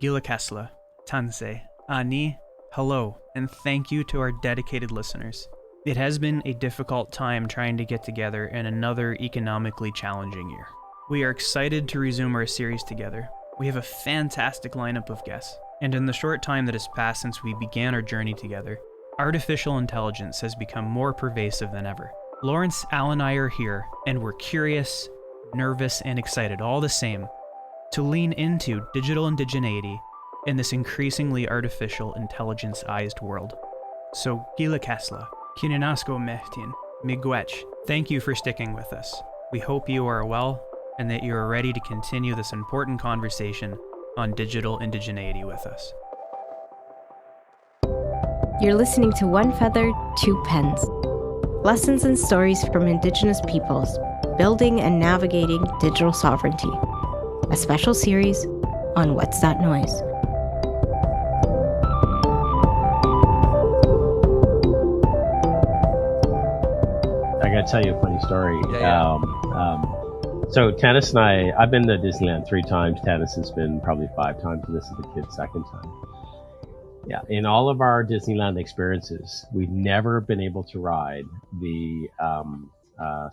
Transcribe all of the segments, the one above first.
Gilakesla, Tansei, Ani, hello, and thank you to our dedicated listeners. It has been a difficult time trying to get together in another economically challenging year. We are excited to resume our series together. We have a fantastic lineup of guests, and in the short time that has passed since we began our journey together, artificial intelligence has become more pervasive than ever. Lawrence, Al, and I are here, and we're curious, nervous, and excited all the same to lean into digital indigeneity in this increasingly artificial intelligence-ized world. So, Gilakesla, Kininasko Mehtin, Miigwech, thank you for sticking with us. We hope you are well and that you are ready to continue this important conversation on digital indigeneity with us. You're listening to One Feather, Two Pens. Lessons and stories from Indigenous peoples, building and navigating digital sovereignty. A special series on What's That Noise? I gotta tell you a funny story. So Tanis and I've been to Disneyland 3 times. Tanis has been probably 5 times, and this is the kid's 2nd time. Yeah, in all of our Disneyland experiences, we've never been able to ride the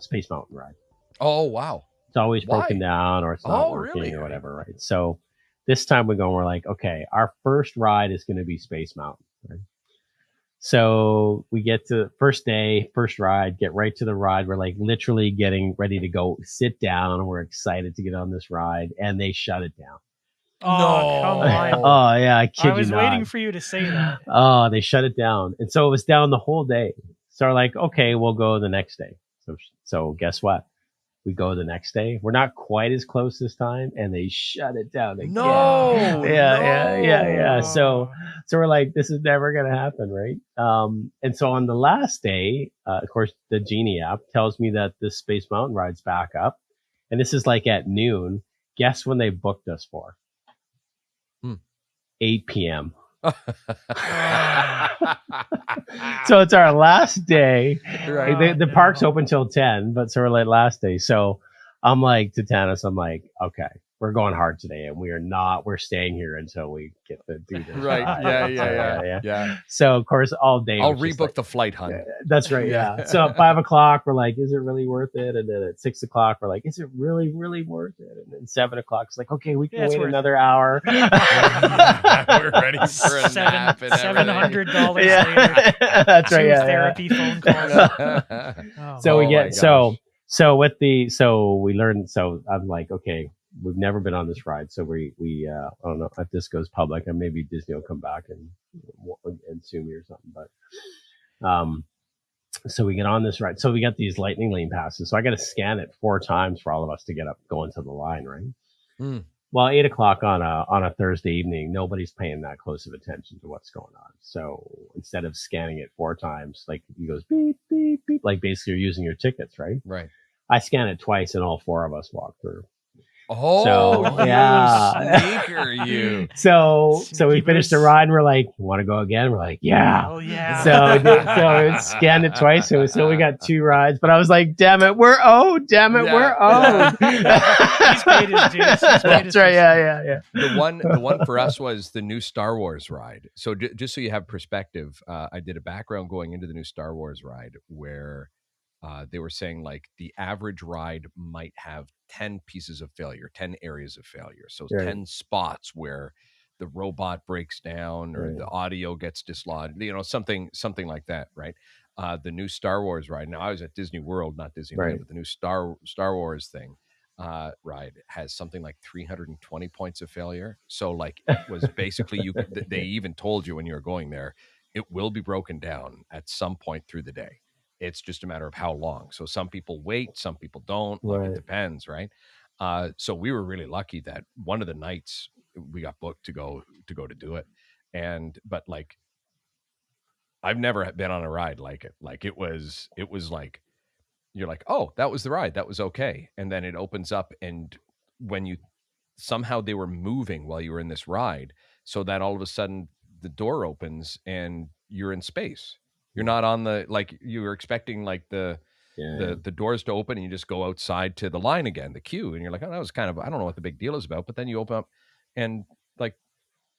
Space Mountain ride. Oh, wow. It's always broken down or it's not working really? or whatever, right? So this time we're like, okay, our first ride is going to be Space Mountain, right? So we get to first day, first ride, get right to the ride. We're like literally getting ready to go sit down. We're excited to get on this ride, and they shut it down. Oh, No. come on. Oh yeah, I kid you not. I was waiting for you to say that. Oh, they shut it down. And so it was down the whole day. So we're like, okay, we'll go the next day. So guess what? We go the next day. We're not quite as close this time, and they shut it down again. No. Yeah. So we're like, this is never going to happen, right? And so on the last day, of course, the Genie app tells me that this Space Mountain ride's back up. And this is like at noon. Guess when they booked us for? 8 p.m. So it's our last day. Right. The park's open till 10, but so we're like last day. So I'm like to Tanis, I'm like, okay, we're going hard today, and we're staying here until we get to do this. Right. Yeah. So of course all day I'll was just rebook like, the flight, hon. that's right. Yeah. So at 5 o'clock, we're like, is it really worth it? And then at 6 o'clock, we're like, is it really, really worth it? And then 7 o'clock, it's like, okay, we can wait another hour. We're ready for a nap and $700 Yeah. later. That's right. Yeah. Therapy phone calls. So we get my so we learned. So I'm like, okay, we've never been on this ride, so we I don't know if this goes public, and maybe Disney will come back and sue me or something. But so we get on this ride. So we got these lightning lane passes. So I got to scan it 4 times for all of us to get up, go into the line, right? Well, 8 o'clock on a Thursday evening, nobody's paying that close of attention to what's going on. So instead of scanning it 4 times, like he goes beep beep beep, like basically you're using your tickets, right? Right. I scan it twice, and all 4 of us walk through. Oh, so, yeah. sneaker, you. So we Sneaky finished the boots. ride, and we're like, want to go again? We're like, yeah. Oh, yeah. So we scanned it twice. So we got 2 rides, but I was like, damn it, we're owed. We're owed. He's paid his dues. That's right. Yeah. The one for us was the new Star Wars ride. So just so you have perspective, I did a background going into the new Star Wars ride where they were saying like the average ride might have 10 pieces of failure, 10 areas of failure. So 10 spots where the robot breaks down or the audio gets dislodged, something like that, right? The new Star Wars ride. Now I was at Disney World, not Disneyland, but the new Star Wars thing ride has something like 320 points of failure. So like it was basically they even told you when you were going there, it will be broken down at some point through the day. It's just a matter of how long. So some people wait, some people don't. Like it depends, right? So we were really lucky that one of the nights we got booked to go to do it. But like, I've never been on a ride like it. Like it was like, you're like, oh, that was the ride. That was okay. And then it opens up, and when somehow they were moving while you were in this ride, so that all of a sudden the door opens and you're in space. You're not on you were expecting like the doors to open and you just go outside to the line again, the queue. And you're like, oh, that was kind of, I don't know what the big deal is about. But then you open up and like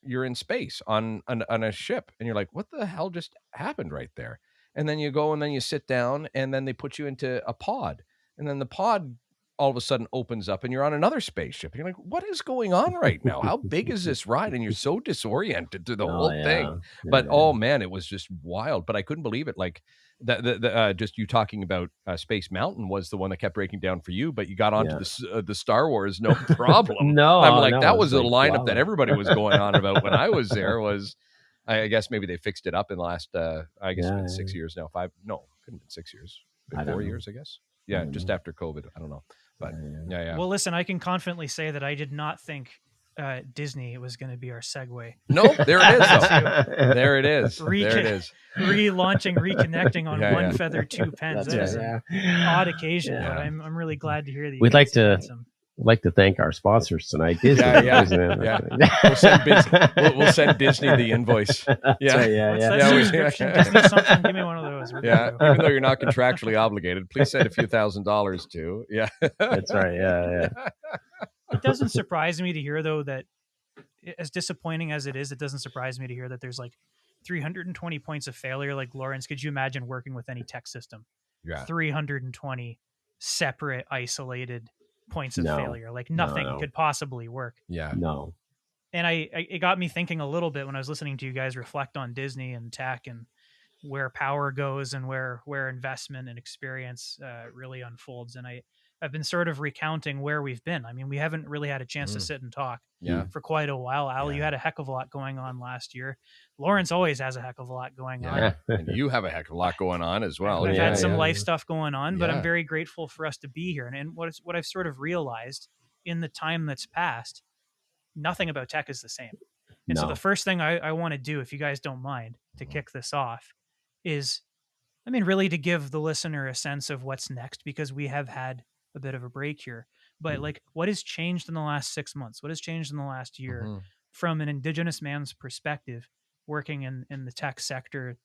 you're in space on a ship, and you're like, what the hell just happened right there? And then you go and then you sit down, and then they put you into a pod, and then the pod all of a sudden opens up, and you're on another spaceship. And you're like, what is going on right now? How big is this ride? And you're so disoriented to the whole thing. But oh man, it was just wild. But I couldn't believe it. Like just you talking about Space Mountain was the one that kept breaking down for you, but you got onto the Star Wars no problem. No, I'm like, no, that it was was the like, lineup wow. that everybody was going on about when I was there. Was I guess maybe they fixed it up in the last I guess it's been 6 years now. Couldn't have been 6 years. Been 4 years, I guess. Yeah, just after COVID. I don't know. But yeah. Well, listen, I can confidently say that I did not think Disney was going to be our segue. No, there it is. Though. There it is. There it is. Relaunching, reconnecting on Yeah, One yeah. Feather, Two Pens. That is an odd occasion, but I'm really glad to hear that. We'd like to thank our sponsors tonight. Disney, yeah. We'll send Disney the invoice. That's Yeah, right, What's that subscription? Disney something. Give me one of those. We're good to go. Even though you're not contractually obligated, please send a few $1,000s to. Yeah, That's right. Yeah. It doesn't surprise me to hear, though, that as disappointing as it is, it doesn't surprise me to hear that there's like 320 points of failure. Like, Lawrence, could you imagine working with any tech system? Yeah. 320 separate, isolated points of failure. Like, nothing could possibly work. Yeah. No. And it got me thinking a little bit when I was listening to you guys reflect on Disney and tech and where power goes and where investment and experience really unfolds. And I've been sort of recounting where we've been. I mean, we haven't really had a chance to sit and talk for quite a while. Al, you had a heck of a lot going on last year. Lawrence always has a heck of a lot going on. And you have a heck of a lot going on as well. I've had some life stuff going on, but I'm very grateful for us to be here. And what I've sort of realized in the time that's passed, nothing about tech is the same. And so the first thing I want to do, if you guys don't mind, to kick this off is, really to give the listener a sense of what's next, because we have had a bit of a break here. But like, what has changed in the last 6 months? What has changed in the last year from an Indigenous man's perspective, working in the tech sector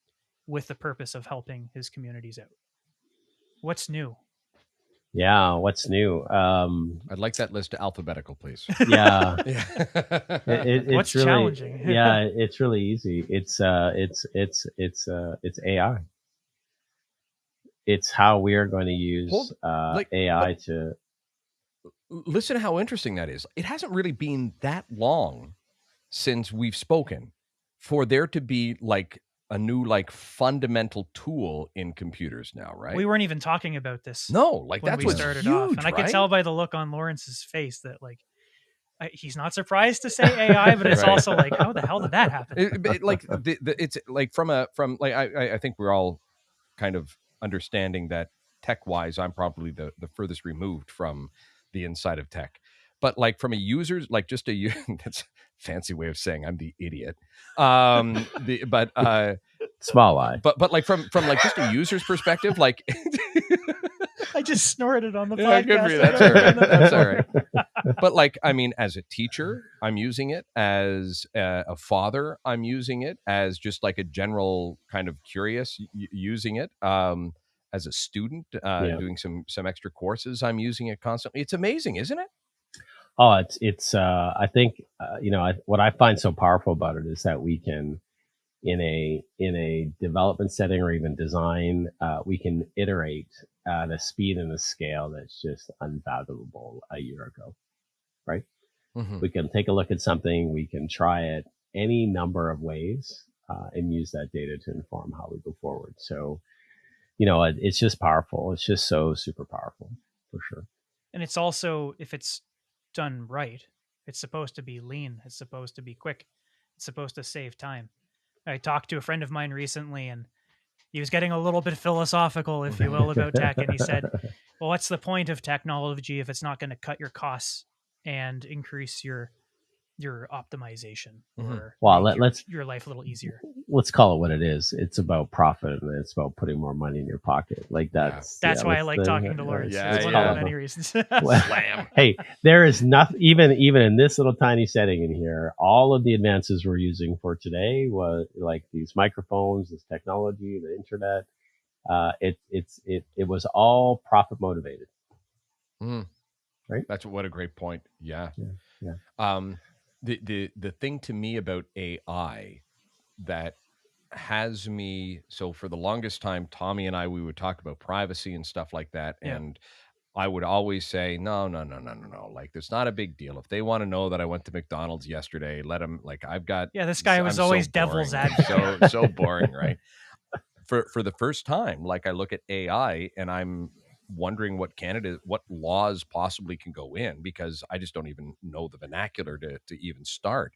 with the purpose of helping his communities out? What's new? Yeah, what's new? I'd like that list alphabetical, please. Yeah. It's what's really challenging? Yeah, it's really easy. It's AI. It's how we are going to use AI to listen to how interesting that is. It hasn't really been that long since we've spoken for there to be like a new fundamental tool in computers now, right? We weren't even talking about this. No, like when that's we what's started huge, off, and I could right? tell by the look on Lawrence's face that like he's not surprised to say AI, but it's also like, how the hell did that happen? It's like I think we're all kind of understanding that tech-wise, I'm probably the furthest removed from the inside of tech. But like from a user's, like just that's a fancy way of saying I'm the idiot. small eye. But like from like just a user's perspective, like I just snorted on the yeah, podcast. good for you. That's all right. That's all right. But like, as a teacher, I'm using it. As a father, I'm using it. As just like a general kind of curious using it. As a student, doing some extra courses, I'm using it constantly. It's amazing, isn't it? Oh, it's. I think what I find so powerful about it is that we can, in a development setting or even design, we can iterate at a speed and a scale that's just unfathomable a year ago, right? Mm-hmm. We can take a look at something, we can try it any number of ways, and use that data to inform how we go forward. So, it's just powerful. It's just so super powerful, for sure. And it's also, if it's done right, it's supposed to be lean. It's supposed to be quick. It's supposed to save time. I talked to a friend of mine recently, and he was getting a little bit philosophical, if you will, about tech. And he said, well, what's the point of technology if it's not going to cut your costs and increase your optimization or make your life a little easier? Let's call it what it is. It's about profit, and it's about putting more money in your pocket. Like that's why I like talking to Lawrence. It's one of many reasons. Slam. Hey, there is nothing, even in this little tiny setting in here, all of the advances we're using for today was like these microphones, this technology, the internet. It was all profit motivated. Right. What a great point. Yeah. The thing to me about AI that has me, so for the longest time, Tommy and I, we would talk about privacy and stuff like that, and I would always say, no, no, no, no, no, no. Like, it's not a big deal. If they want to know that I went to McDonald's yesterday, let them. Like, I've got. Yeah, this guy was I'm always so devil's boring. advocate. So boring, right? For the first time, like, I look at AI and I'm wondering what laws possibly can go in, because I just don't even know the vernacular to even start.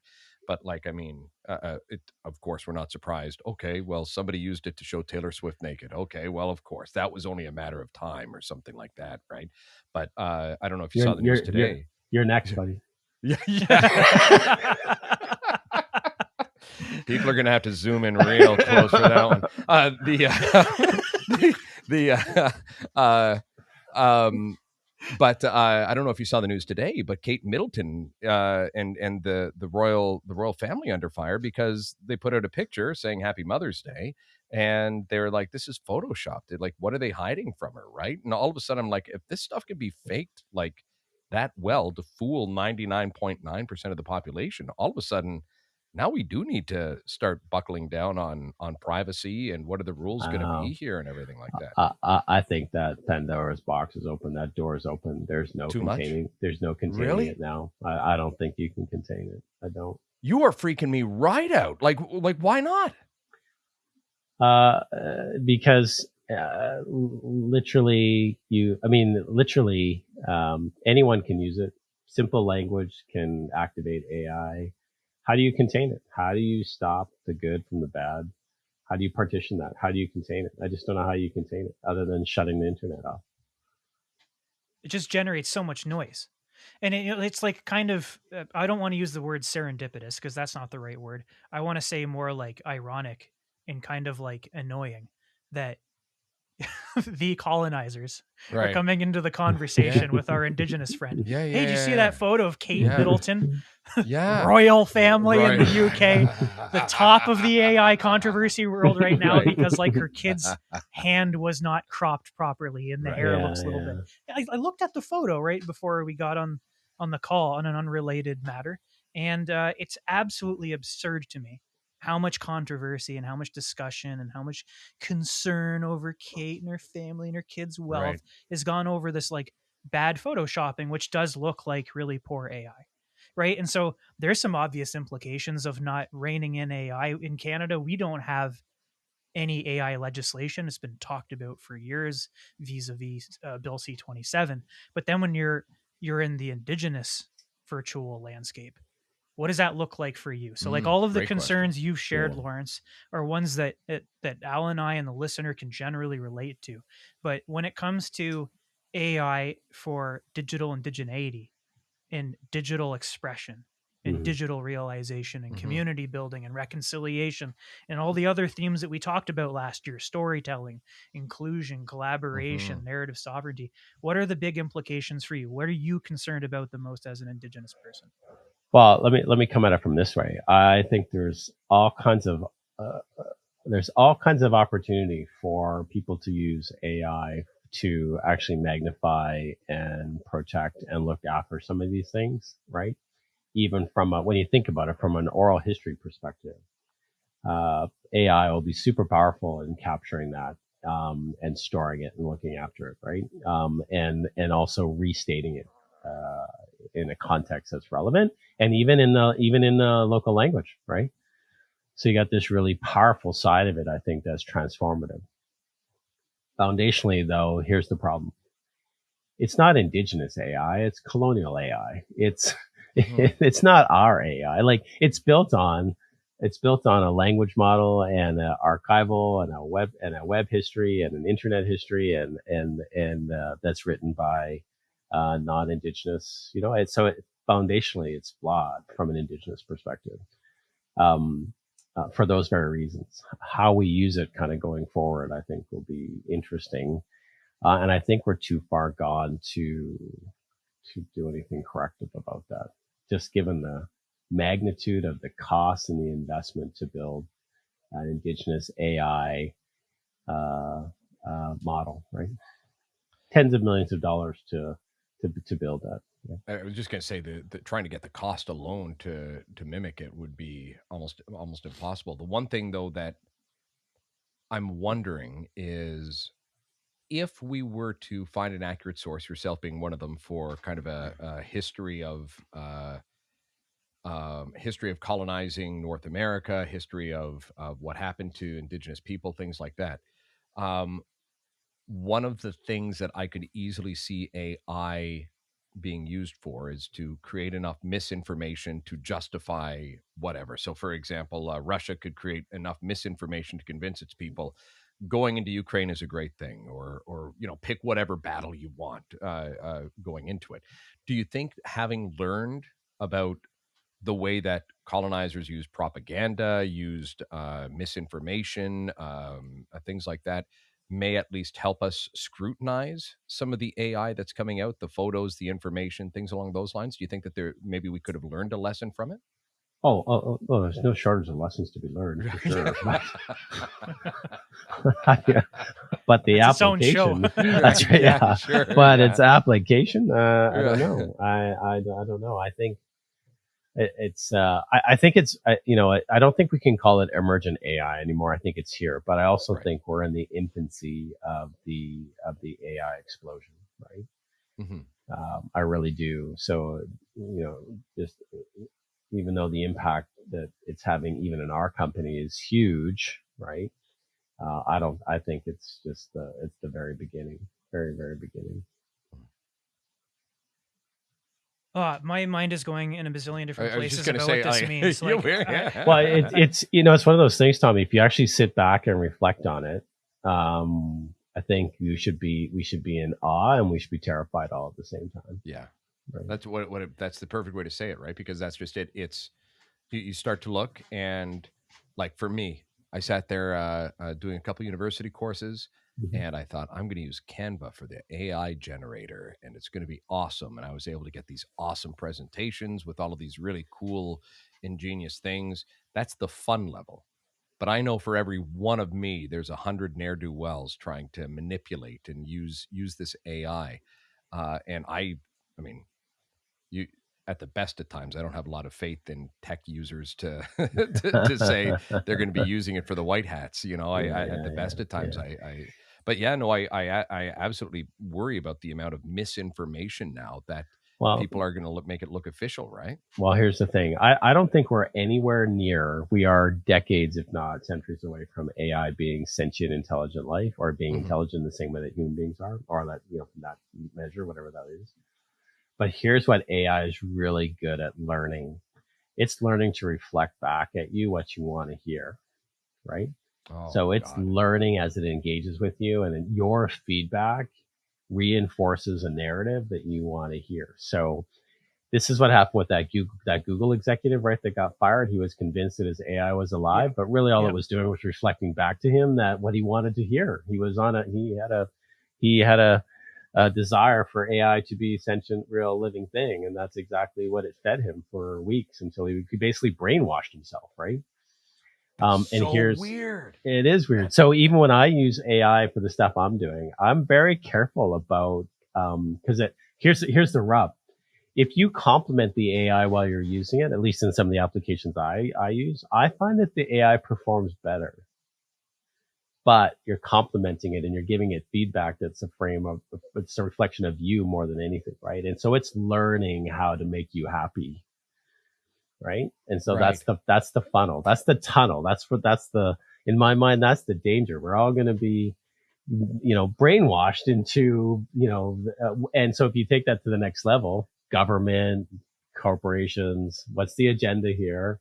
But like, I mean, of course, we're not surprised. Okay, well, somebody used it to show Taylor Swift naked. Okay, well, of course, that was only a matter of time or something like that, right? But I don't know if you saw the news today. You're next, buddy. Yeah. People are going to have to zoom in real close for that one. But I don't know if you saw the news today, but Kate Middleton and the royal family under fire because they put out a picture saying Happy Mother's Day, and they were like, "This is photoshopped." They're like, "What are they hiding from her?" Right? And all of a sudden, I'm like, if this stuff can be faked like that well to fool 99.9% of the population, all of a sudden, now we do need to start buckling down on privacy and what are the rules going to be here and everything like that. I think that Pandora's box is open. That door is open. There's no containing. There's no containing it now. I don't think you can contain it. I don't. You are freaking me right out. Like why not? Because literally, anyone can use it. Simple language can activate AI. How do you contain it? How do you stop the good from the bad? How do you partition that? How do you contain it? I just don't know how you contain it other than shutting the internet off. It just generates so much noise. And it's like kind of, I don't want to use the word serendipitous because that's not the right word. I want to say more like ironic and kind of like annoying that the colonizers are coming into the conversation with our Indigenous friend. Hey, did you see that photo of Kate Middleton? Royal family in the UK, the top of the AI controversy world right now because like her kid's hand was not cropped properly and the hair looks a little bit. I looked at the photo right before we got on the call on an unrelated matter, and it's absolutely absurd to me how much controversy and how much discussion and how much concern over Kate and her family and her kids' wealth has gone over this like bad photoshopping, which does look like really poor AI. Right. And so there's some obvious implications of not reining in AI in Canada. We don't have any AI legislation. It's been talked about for years vis-a-vis Bill C-27. But then when you're in the Indigenous virtual landscape, what does that look like for you? So like all of the concerns you've shared, Lawrence, are ones that Al and I and the listener can generally relate to. But when it comes to AI for digital indigeneity and digital expression and digital realization and community building and reconciliation and all the other themes that we talked about last year, storytelling, inclusion, collaboration, narrative sovereignty, what are the big implications for you? What are you concerned about the most as an Indigenous person? Well, let me come at it from this way. I think there's all kinds of opportunity for people to use AI to actually magnify and protect and look after some of these things, right? Even from when you think about it from an oral history perspective, AI will be super powerful in capturing that and storing it and looking after it, right? And also restating it in a context that's relevant, and even in the local language, right? So you got this really powerful side of it, I think, that's transformative. Foundationally, though, here's the problem: it's not Indigenous AI; it's colonial AI. It's not our AI. Like it's built on a language model and an archival and a web history and an internet history and that's written by non-Indigenous, and so foundationally it's flawed from an Indigenous perspective for those very reasons. How we use it kind of going forward, I think, will be interesting. And I think we're too far gone to do anything corrective about that, just given the magnitude of the cost and the investment to build an Indigenous AI model, right? Tens of millions of dollars to build that. I was just going to say the trying to get the cost alone to mimic it would be almost impossible. The one thing though that I'm wondering is if we were to find an accurate source, yourself being one of them, for kind of a history of colonizing North America, history of what happened to Indigenous people, things like that. One of the things that I could easily see AI being used for is to create enough misinformation to justify whatever. So, for example, Russia could create enough misinformation to convince its people going into Ukraine is a great thing, or pick whatever battle you want going into it. Do you think, having learned about the way that colonizers used propaganda, used misinformation, things like that, may at least help us scrutinize some of the AI that's coming out, the photos, the information, things along those lines? Do you think that maybe we could have learned a lesson from it? There's no shortage of lessons to be learned, for sure. But the it's application, its own show. That's right, yeah. Sure, but yeah. its application, I don't know. I don't know. I think I think it's, I don't think we can call it emergent AI anymore. I think it's here, but I also Right. think we're in the infancy of the AI explosion, right? Mm-hmm. I really do. So, just even though the impact that it's having even in our company is huge, right? I think it's just it's the very beginning, very, very beginning. My mind is going in a bazillion different places about say, what this means. Like, well, it's it's one of those things, Tommy. If you actually sit back and reflect on it, I think we should be in awe and we should be terrified all at the same time. Yeah, right? That's that's the perfect way to say it, right? Because that's just it. It's you start to look, and like for me, I sat there doing a couple university courses. Mm-hmm. And I thought, I'm going to use Canva for the AI generator, and it's going to be awesome. And I was able to get these awesome presentations with all of these really cool, ingenious things. That's the fun level. But I know for every one of me, there's 100 ne'er-do-wells trying to manipulate and use this AI. And I mean, you at the best of times, I don't have a lot of faith in tech users to to say they're going to be using it for the white hats. At the best of times, but yeah, no, I absolutely worry about the amount of misinformation now that people are going to make it look official, right? Well, here's the thing. I don't think we're anywhere near. We are decades, if not centuries away from AI being sentient, intelligent life, or being intelligent the same way that human beings are, or that, from that measure, whatever that is. But here's what AI is really good at learning. It's learning to reflect back at you what you want to hear, right? So it's learning as it engages with you, and then your feedback reinforces a narrative that you want to hear. So this is what happened with that Google executive, right, that got fired. He was convinced that his AI was alive, but really all it was doing was reflecting back to him that what he wanted to hear. He had a desire for AI to be a sentient, real, living thing, and that's exactly what it fed him for weeks until he basically brainwashed himself, right? And here's weird. It is weird. So even when I use AI for the stuff I'm doing, I'm very careful about because here's the rub. If you compliment the AI while you're using it, at least in some of the applications I use, I find that the AI performs better. But you're complimenting it and you're giving it feedback that's it's a reflection of you more than anything, right? And so it's learning how to make you happy, right? And so that's the funnel, that's the tunnel, in my mind, that's the danger. We're all going to be, brainwashed into, and so if you take that to the next level, government, corporations, what's the agenda here?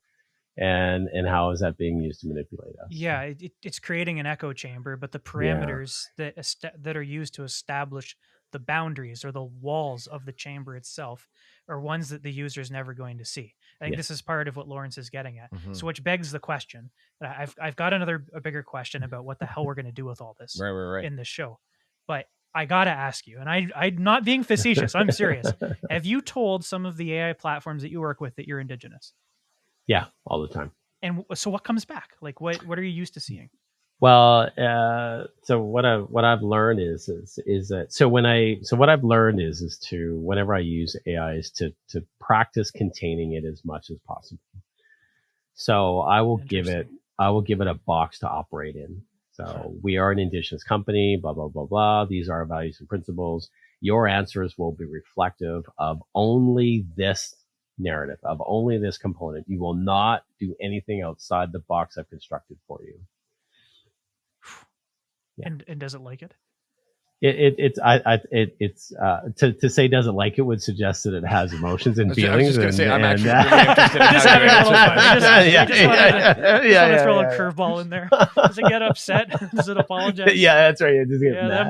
And how is that being used to manipulate us? Yeah, it's creating an echo chamber, but the parameters that are used to establish the boundaries or the walls of the chamber itself are ones that the user is never going to see. I think this is part of what Lawrence is getting at. So which begs the question. I've got a bigger question about what the hell we're going to do with all this in this show. But I got to ask you, and I'm not being facetious, I'm serious. Have you told some of the AI platforms that you work with that you're Indigenous? Yeah, all the time. And so what comes back? Like what are you used to seeing? Well, so what I've learned is that what I've learned is to whenever I use AI is to practice containing it as much as possible. So I will give it a box to operate in. So we are an Indigenous company, blah blah blah blah. These are our values and principles. Your answers will be reflective of only this narrative, of only this component. You will not do anything outside the box I've constructed for you. Yeah. And does it like it? It's to say doesn't like it would suggest that it has emotions and feelings. I was just going to say I'm actually really interested in how you answer. Yeah, throw a curveball in there. Does it get upset? Does it apologize? Yeah, that's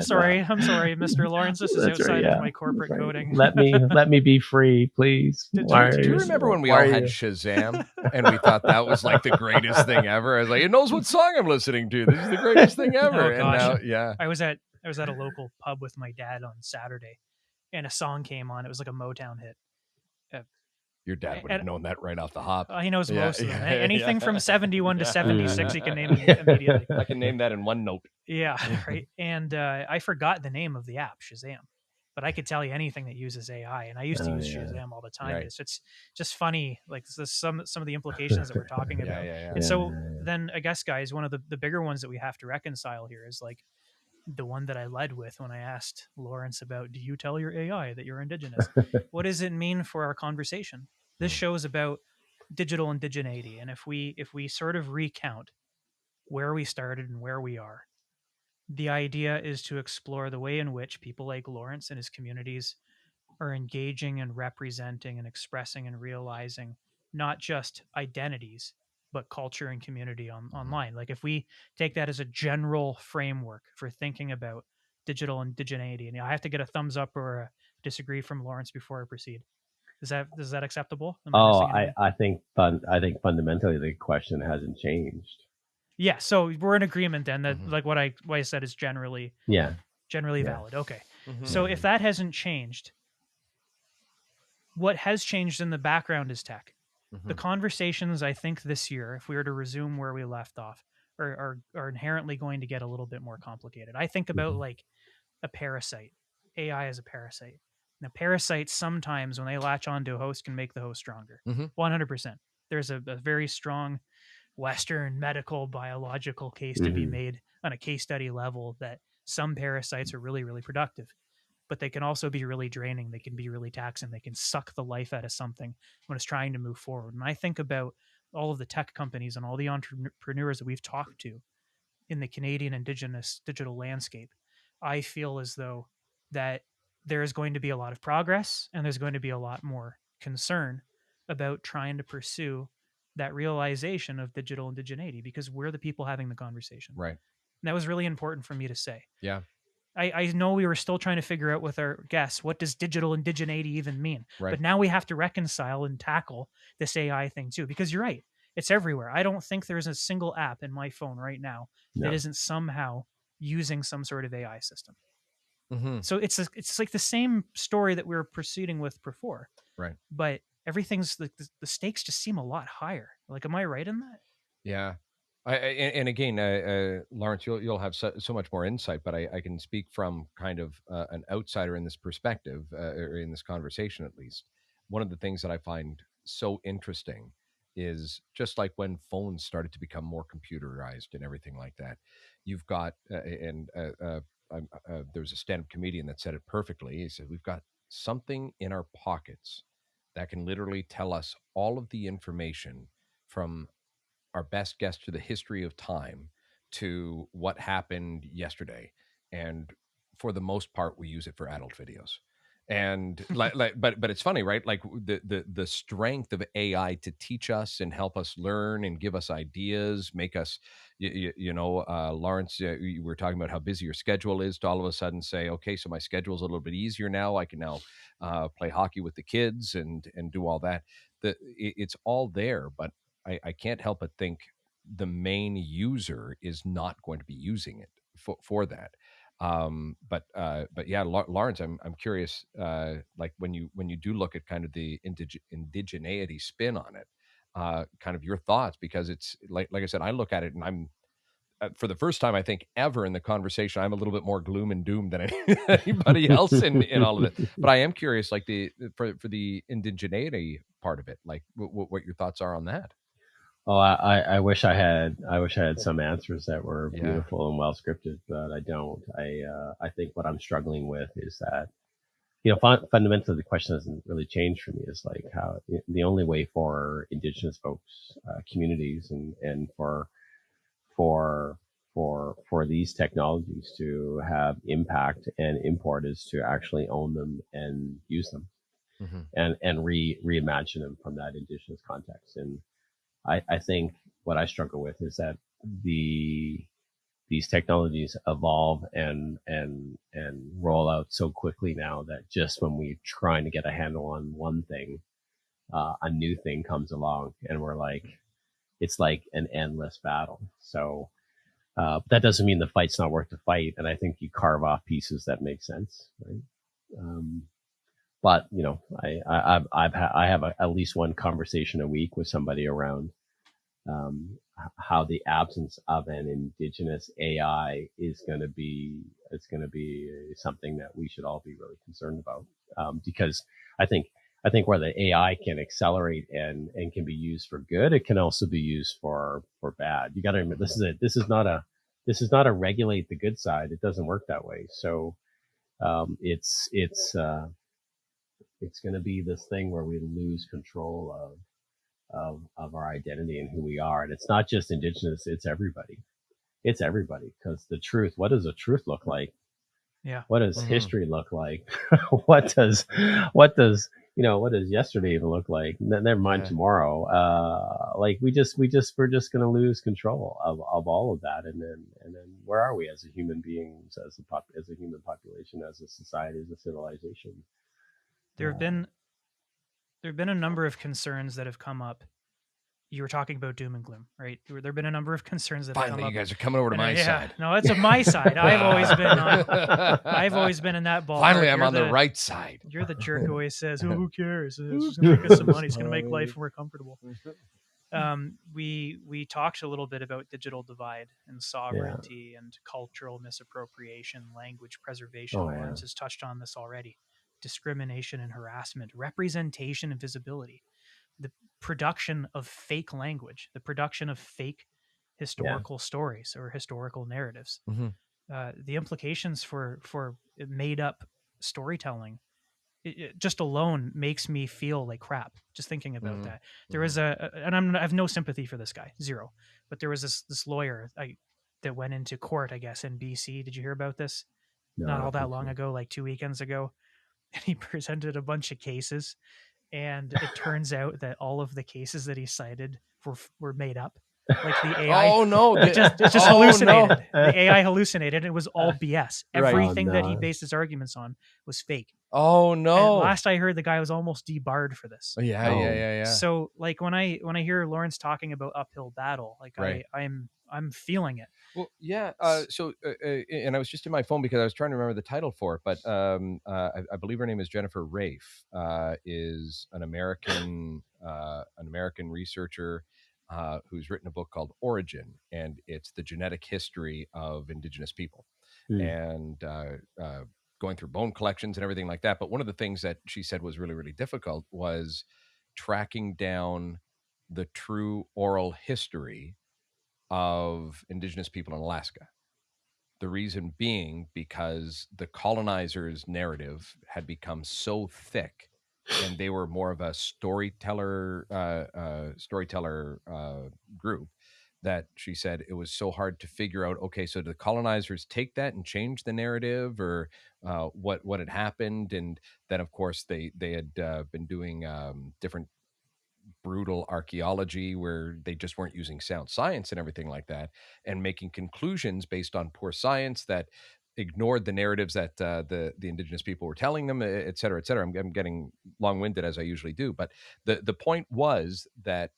right. I'm sorry, Mr. Lawrence. This is outside of my corporate coding. Let me be free, please. Do you remember when we all had Shazam and we thought that was like the greatest thing ever? I was like, it knows what song I'm listening to. This is the greatest thing ever. Oh, gosh. And now, I was at a local pub with my dad on Saturday, and a song came on. It was like a Motown hit. Your dad would have known that right off the hop. He knows most of them. Anything from 71 to 76, he can name immediately. I can name that in one note. Yeah, right. And I forgot the name of the app, Shazam, but I could tell you anything that uses AI, and I used to use Shazam all the time. Right. It's just funny, like some of the implications that we're talking about. And so then I guess, guys, one of the bigger ones that we have to reconcile here is like the one that I led with when I asked Lawrence about, do you tell your AI that you're Indigenous? What does it mean for our conversation? This show is about digital indigeneity. And if we sort of recount where we started and where we are, the idea is to explore the way in which people like Lawrence and his communities are engaging and representing and expressing and realizing not just identities, but culture and community online. Like if we take that as a general framework for thinking about digital indigeneity, and I have to get a thumbs up or a disagree from Lawrence before I proceed. Is that acceptable? I think fundamentally the question hasn't changed. Yeah, so we're in agreement then that like what I said is generally valid. Okay. Mm-hmm. So if that hasn't changed, what has changed in the background is tech. Mm-hmm. The conversations, I think, this year, if we were to resume where we left off, are inherently going to get a little bit more complicated. I think about like a parasite. AI as a parasite. Now, parasites sometimes, when they latch onto a host, can make the host stronger. 100%. There's a very strong Western medical biological case to be made on a case study level that some parasites are really, really productive. But they can also be really draining. They can be really taxing. They can suck the life out of something when it's trying to move forward. And I think about all of the tech companies and all the entrepreneurs that we've talked to in the Canadian Indigenous digital landscape. I feel as though that there is going to be a lot of progress and there's going to be a lot more concern about trying to pursue that realization of digital indigeneity because we're the people having the conversation. Right. And that was really important for me to say. Yeah. I know we were still trying to figure out with our guests, what does digital indigeneity even mean? Right. But now we have to reconcile and tackle this AI thing too, because you're right. It's everywhere. I don't think there's a single app in my phone right now that isn't somehow using some sort of AI system. Mm-hmm. So it's like the same story that we were proceeding with before. Right. But everything's the stakes just seem a lot higher. Like, am I right in that? Yeah. And again, Lawrence, you'll have so much more insight, but I can speak from kind of an outsider in this perspective, or in this conversation at least. One of the things that I find so interesting is just like when phones started to become more computerized and everything like that. You've got, there was a stand-up comedian that said it perfectly. He said, we've got something in our pockets that can literally tell us all of the information from our best guess to the history of time to what happened yesterday. And for the most part, we use it for adult videos. And but it's funny, right? Like the strength of AI to teach us and help us learn and give us ideas, make us, Lawrence, you were talking about how busy your schedule is, to all of a sudden say, okay, so my schedule's a little bit easier now. I can now play hockey with the kids and do all that. It's all there, but I can't help but think the main user is not going to be using it for that. But yeah, Lawrence, I'm curious, like when you do look at kind of the indigeneity spin on it, kind of your thoughts, because it's like I said, I look at it and for the first time, I think, ever in the conversation, I'm a little bit more gloom and doom than anybody else in all of it. But I am curious, like for the indigeneity part of it, like what your thoughts are on that. Oh, I wish I had some answers that were beautiful and well scripted, but I don't. I think what I'm struggling with is that, fundamentally the question hasn't really changed for me. Is like how the only way for Indigenous folks, communities, and for these technologies to have impact and import is to actually own them and use them, and reimagine them from that Indigenous context. And I think what I struggle with is that these technologies evolve and roll out so quickly now that just when we're trying to get a handle on one thing, a new thing comes along, and we're like, it's like an endless battle. So that doesn't mean the fight's not worth the fight, and I think you carve off pieces that make sense, right? But I have at least one conversation a week with somebody around how the absence of an Indigenous AI is going to be something that we should all be really concerned about, because I think where the AI can accelerate and can be used for good, it can also be used for bad. You got to remember, this is not a regulate the good side. It doesn't work that way. So it's going to be this thing where we lose control of our identity and who we are. And it's not just Indigenous, it's everybody. It's everybody. Because the truth, what does the truth look like? Yeah. What does history look like? what does yesterday even look like? Never mind tomorrow. We're just going to lose control of all of that. And then where are we as a human beings, as a human population, as a society, as a civilization? There have been a number of concerns that have come up. You were talking about doom and gloom, right? There have been a number of concerns that have come up. Finally, you guys are coming over to my side. No, it's my side. I've always been in that ball. Finally, I'm on the right side. You're the jerk who always says, "Who cares? It's just going to make us some money. It's going to make life more comfortable." We talked a little bit about digital divide and sovereignty and cultural misappropriation, language preservation. Lawrence has touched on this already. Discrimination and harassment, representation and visibility, the production of fake language, the production of fake historical stories or historical narratives, the implications for made up storytelling. It just alone makes me feel like crap just thinking about that. There was and I have no sympathy for this guy, zero. But there was this lawyer that went into court, I guess, in BC. Did you hear about this? No, not all that long ago, like 2 weekends ago. And he presented a bunch of cases, and it turns out that all of the cases that he cited were made up. Like the AI. Oh no! It just hallucinated. No. The AI hallucinated. It was all BS. Everything that he based his arguments on was fake. Oh no! And last I heard, the guy was almost debarred for this. Yeah. So like when I hear Lawrence talking about uphill battle, like I'm feeling it. Well, yeah. And I was just in my phone because I was trying to remember the title for it, but I believe her name is Jennifer Rafe. Is an American researcher who's written a book called Origin, and it's the genetic history of Indigenous people, and going through bone collections and everything like that. But one of the things that she said was really, really difficult was tracking down the true oral history of Indigenous people in Alaska. The reason being because the colonizers' narrative had become so thick, and they were more of a storyteller group, that she said it was so hard to figure out, okay, so did the colonizers take that and change the narrative, or what had happened? And then, of course, they had been doing different brutal archaeology where they just weren't using sound science and everything like that, and making conclusions based on poor science that ignored the narratives that the Indigenous people were telling them, et cetera, et cetera. I'm getting long-winded, as I usually do, but the point was that,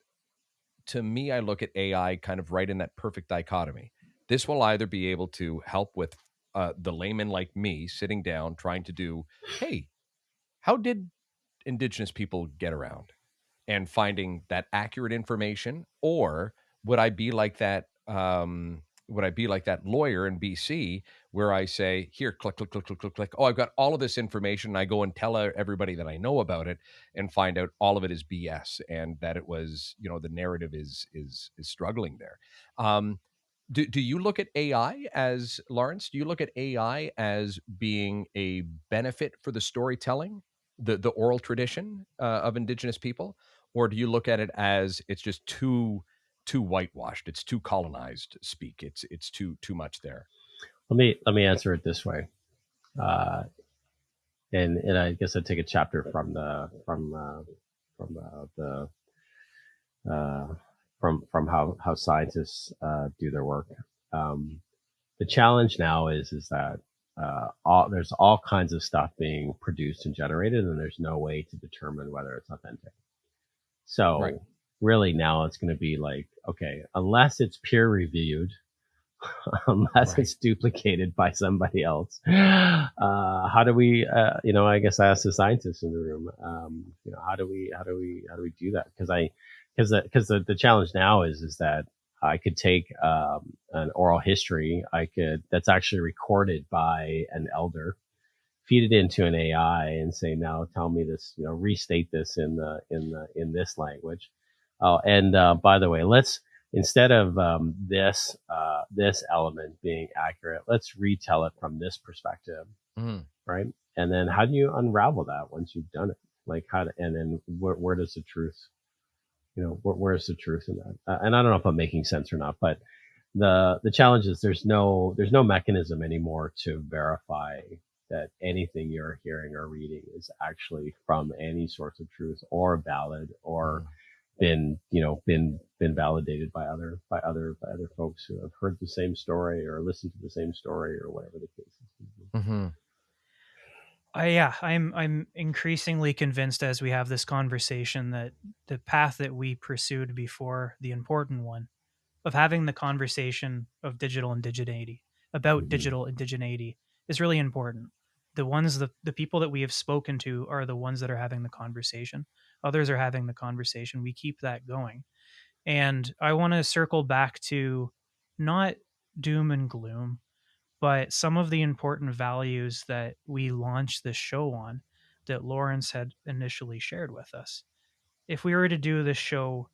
to me, I look at AI kind of right in that perfect dichotomy. This will either be able to help with the layman like me sitting down trying to do, hey, how did Indigenous people get around, and finding that accurate information, or would I be like that would I be like that lawyer in BC where I say, here, click, click, click, click, click, click. Oh, I've got all of this information. And I go and tell everybody that I know about it and find out all of it is BS and that it was, the narrative is struggling there. Do you look at AI as, Lawrence, do you look at AI as being a benefit for the storytelling, the oral tradition of Indigenous people? Or do you look at it as it's just too whitewashed, it's too colonized speak, it's too much there? Let me answer it this way. And I guess I'd take a chapter from how scientists do their work. The challenge now is that there's all kinds of stuff being produced and generated, and there's no way to determine whether it's authentic. So Right. really now it's going to be like, okay, unless it's peer reviewed, unless Right. it's duplicated by somebody else, how do we, I guess I asked the scientists in the room, how do we do that? Because the challenge now is that I could take an oral history that's actually recorded by an elder, feed it into an AI and say, now tell me this, restate this in this language. Oh, and by the way, instead of this element being accurate, let's retell it from this perspective, right? And then how do you unravel that once you've done it? Like and then where does the truth, where's the truth in that? And I don't know if I'm making sense or not, but the challenge is there's no mechanism anymore to verify that anything you're hearing or reading is actually from any source of truth or valid or been validated by other folks who have heard the same story or listened to the same story or whatever the case is. Mm-hmm. I'm increasingly convinced as we have this conversation that the path that we pursued before, the important one of having the conversation of digital indigeneity, about digital indigeneity, is really important. The people that we have spoken to are the ones that are having the conversation. Others are having the conversation. We keep that going. And I want to circle back to not doom and gloom, but some of the important values that we launched this show on that Lawrence had initially shared with us. If we were to do this show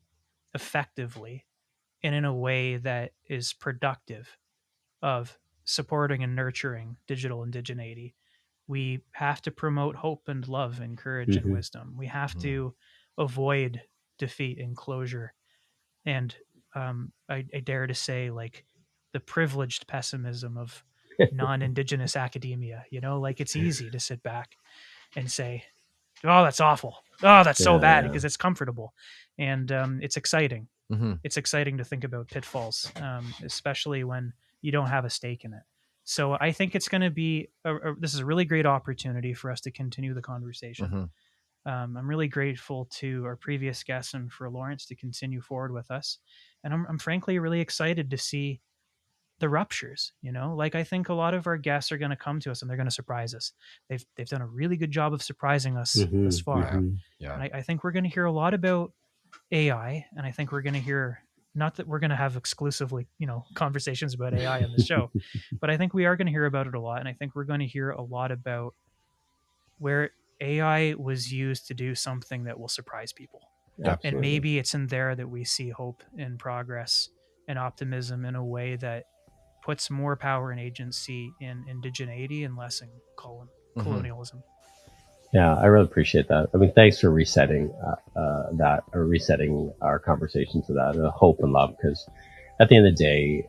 effectively and in a way that is productive of supporting and nurturing digital indigeneity, we have to promote hope and love and courage and wisdom. We have to avoid defeat and closure. And I dare to say, like, the privileged pessimism of non-Indigenous academia. Like, it's easy to sit back and say, oh, that's awful. Oh, that's so bad, because it's comfortable. And it's exciting. Mm-hmm. It's exciting to think about pitfalls, especially when you don't have a stake in it. So I think it's going to be this is a really great opportunity for us to continue the conversation. Mm-hmm. I'm really grateful to our previous guests and for Lawrence to continue forward with us. And I'm frankly really excited to see the ruptures. Like, I think a lot of our guests are going to come to us and they're going to surprise us. They've done a really good job of surprising us thus far. Yeah. And I think we're going to hear a lot about AI, and I think we're going to hear, not that we're going to have exclusively, conversations about AI on the show, but I think we are going to hear about it a lot. And I think we're going to hear a lot about where AI was used to do something that will surprise people. Absolutely. And maybe it's in there that we see hope and progress and optimism in a way that puts more power and agency in indigeneity and less in colonialism. Yeah, I really appreciate that. I mean, thanks for resetting that, or resetting our conversation to that, hope and love, because at the end of the day,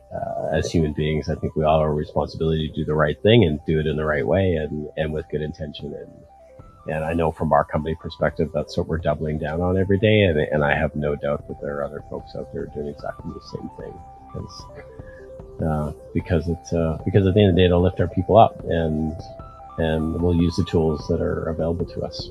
as human beings, I think we all have a responsibility to do the right thing and do it in the right way and with good intention. And I know from our company perspective, that's what we're doubling down on every day. And I have no doubt that there are other folks out there doing exactly the same thing. Because at the end of the day, it'll lift our people up, and we'll use the tools that are available to us.